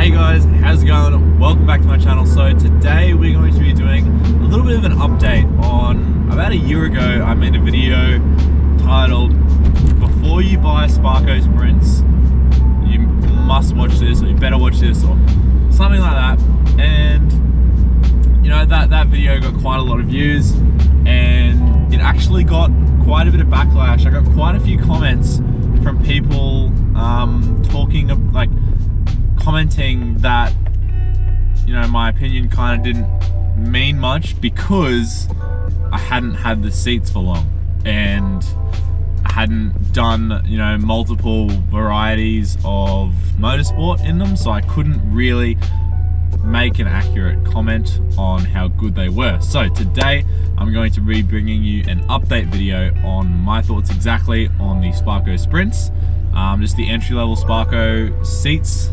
Hey guys, how's it going? Welcome back to my channel. So today we're going to be doing a little bit of an update on, about a year ago I made a video titled "Before you buy Sparco Sprints, you must watch this," or "you better watch this," or something like that. And you know, that video got quite a lot of views, and it actually got quite a bit of backlash. I got quite a few comments from people commenting that, you know, my opinion kind of didn't mean much because I hadn't had the seats for long and I hadn't done, you know, multiple varieties of Motorsport in them, so I couldn't really make an accurate comment on how good they were. So today I'm going to be bringing you an update video on my thoughts exactly on the Sparco Sprints, just the entry-level Sparco seats,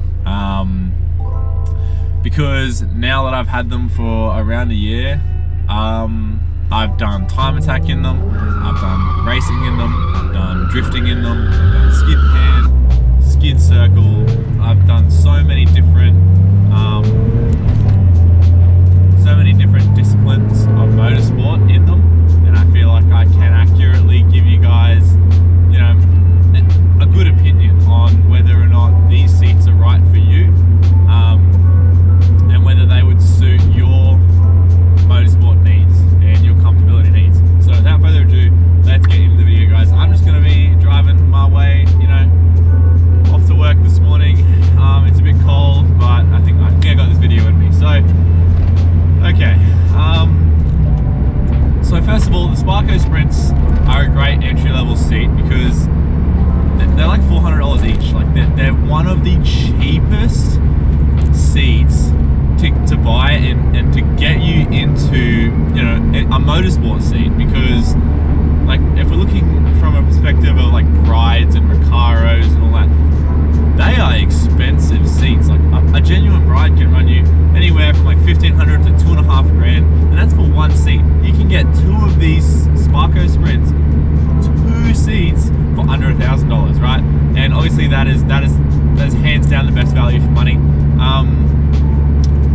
because now that I've had them for around a year, I've done time attack in them, I've done racing in them, I've done drifting in them, I've done skid pan, skid circle, I've done so many different disciplines of motorsport in them, and I feel like I can accurately give you guys, you know, a good opinion on whether or not these seats are right for you, and whether they would suit your motorsport needs and your comfortability needs. So without further ado, let's get into the video, guys. I'm just going to be driving my way, you know, off to work this morning. It's a bit cold, but I think I got this video in me. So okay, so first of all, the Sparco Sprints are a great entry-level seat because they're like $400 each. Like they're one of the cheapest seats to buy and to get you into, you know, a motorsport seat, because like if we're looking from a perspective of like brides and Recaros and all that, they are expensive seats. Like a genuine bride can run you anywhere from like $1,500 to $2.5 grand, and that's for one seat. You can get two of these Sparco Sprints, two seats for under $1,000, right? And obviously that is hands down the best value for money.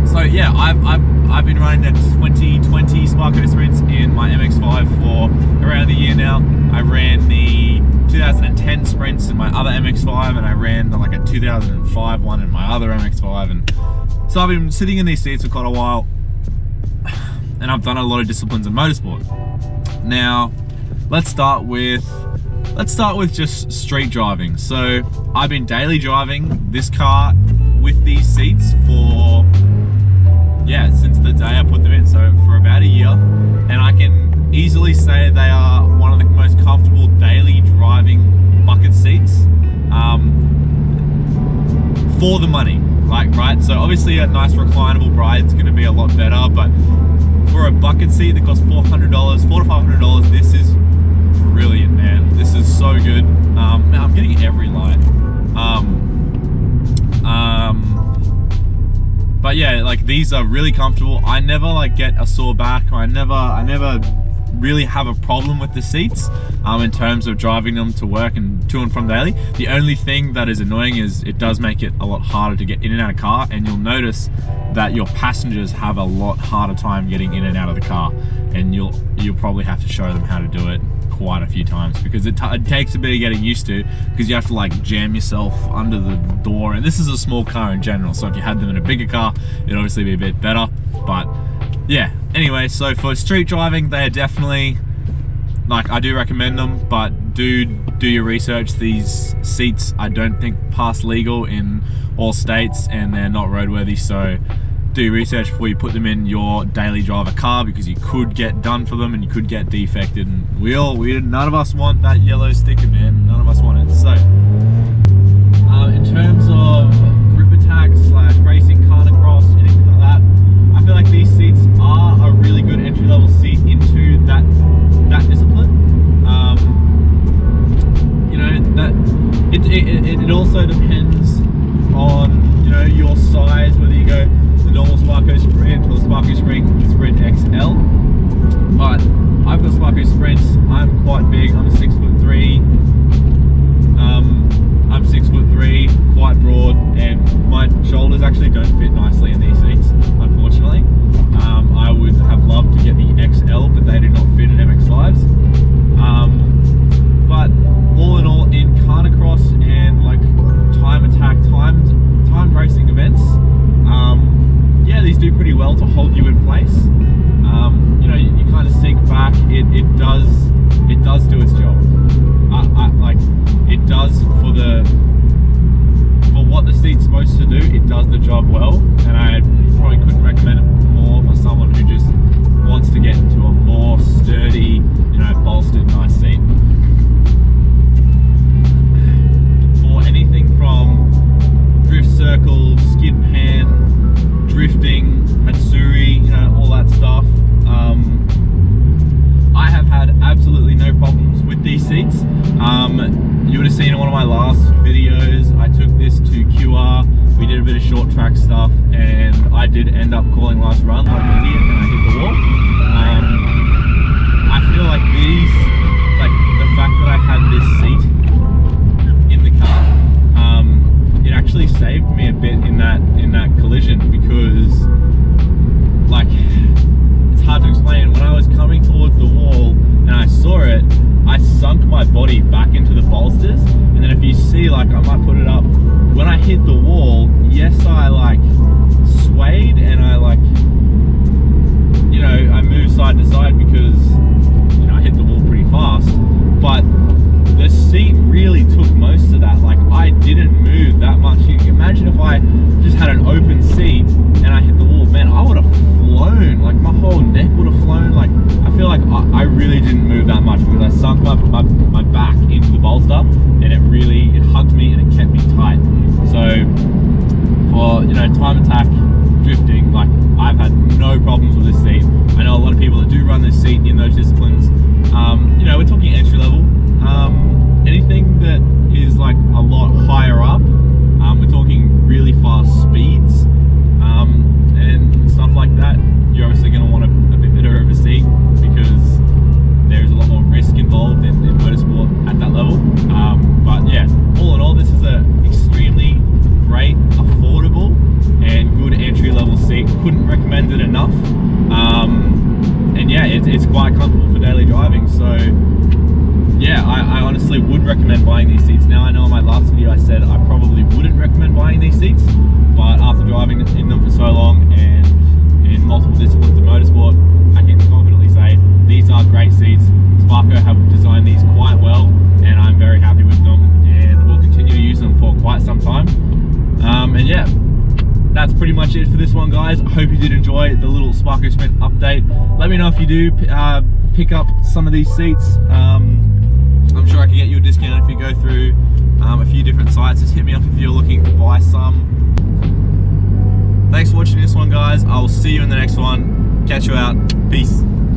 So yeah, I've been running the 2020 Sparco Sprints in my MX-5 for around a year now. I ran the 2010 Sprints in my other MX-5, and I ran like a 2005 one in my other MX-5, and so I've been sitting in these seats for quite a while, and I've done a lot of disciplines in motorsport. Now, let's start with just street driving. So I've been daily driving this car with these seats for, yeah, since the day I put them in, so for about a year, and I can easily say they are one of the most comfortable daily driving bucket seats for the money, like, right? So obviously a nice reclinable bride is going to be a lot better, but for a bucket seat that costs $400 to $500, this is brilliant, man. This is so good. Man, I'm getting every light. But yeah, like these are really comfortable. I never like get a sore back, or I never really have a problem with the seats in terms of driving them to work and to and from daily. The only thing that is annoying is it does make it a lot harder to get in and out of car, and you'll notice that your passengers have a lot harder time getting in and out of the car, and you'll probably have to show them how to do it quite a few times, because it takes a bit of getting used to, because you have to like jam yourself under the door, and this is a small car in general, so if you had them in a bigger car it'd obviously be a bit better. But yeah, anyway, so for street driving, they are definitely, like, I do recommend them, but do your research. These seats I don't think pass legal in all states, and they're not roadworthy, so do your research before you put them in your daily driver car, because you could get done for them and you could get defected, and none of us want that yellow sticker, man. None of us want it. So in terms of grip attack / racing, carnicross, anything like that, I feel like these seats are a really good entry-level seat into that discipline. You know, that it also depends on, you know, your size, whether you go the normal Sparco Sprint or the Sparco Sprint XL. But I've got Sparco Sprints. I'm quite big. I'm 6'3". I'm 6'3", quite broad, and my shoulders actually don't supposed to do, it does the job well, and I probably couldn't recommend it more for someone who just wants to get into a more sturdy, you know, bolstered, nice seat. For anything from drift circle, skid pan, drifting, Matsuri, you know, all that stuff. I have had absolutely no problems with these seats. You would have seen in one of my last videos, I took this to QR, we did a bit of short track stuff, and I did end up calling last run like an idiot and I hit the wall. I feel like these, like the fact that I had this seat in the car, it actually saved me a bit in that collision, because like, it's hard to explain. When I was coming towards the wall and I saw it, I sunk my body back into the bolsters, and then if you see, like, I might put it up, when I hit the wall, yes, I like swayed and I like, you know, I moved side to side because, you know, I hit the wall pretty fast, but the seat really took most of that. Like, I didn't move that much. You can imagine if I just had an open seat and I hit the wall, man, I would have flown. Like, my whole neck would have flown. Like, I feel like I really didn't move that much because I sunk my back into the bolster, and it hugged me and it kept me tight. So for, you know, time attack drifting, like, I've had no problems with this seat. I know a lot of people that do run this seat in those disciplines. You know, we're talking entry level. Anything that is like a lot higher up, we're talking really fast speeds, and stuff like that, you're obviously going to want a bit better of a seat, because there's a lot more risk involved in motorsport at that level. But yeah, all in all, this is a extremely great, affordable, and good entry level seat. Couldn't recommend it enough. And yeah, it's quite comfortable for daily driving. So yeah, I honestly would recommend buying these seats. Now, I know in my last video I said I probably wouldn't recommend buying these seats, but after driving in them for so long and in multiple disciplines of motorsport, I can confidently say these are great seats. Sparco have designed these quite well, and I'm very happy with them, and we'll continue to use them for quite some time. And yeah, that's pretty much it for this one, guys. I hope you did enjoy the little Sparco Sprint update. Let me know if you do pick up some of these seats. I'm sure I can get you a discount if you go through a few different sites. Just hit me up if you're looking to buy some. Thanks for watching this one, guys. I'll see you in the next one. Catch you out. Peace.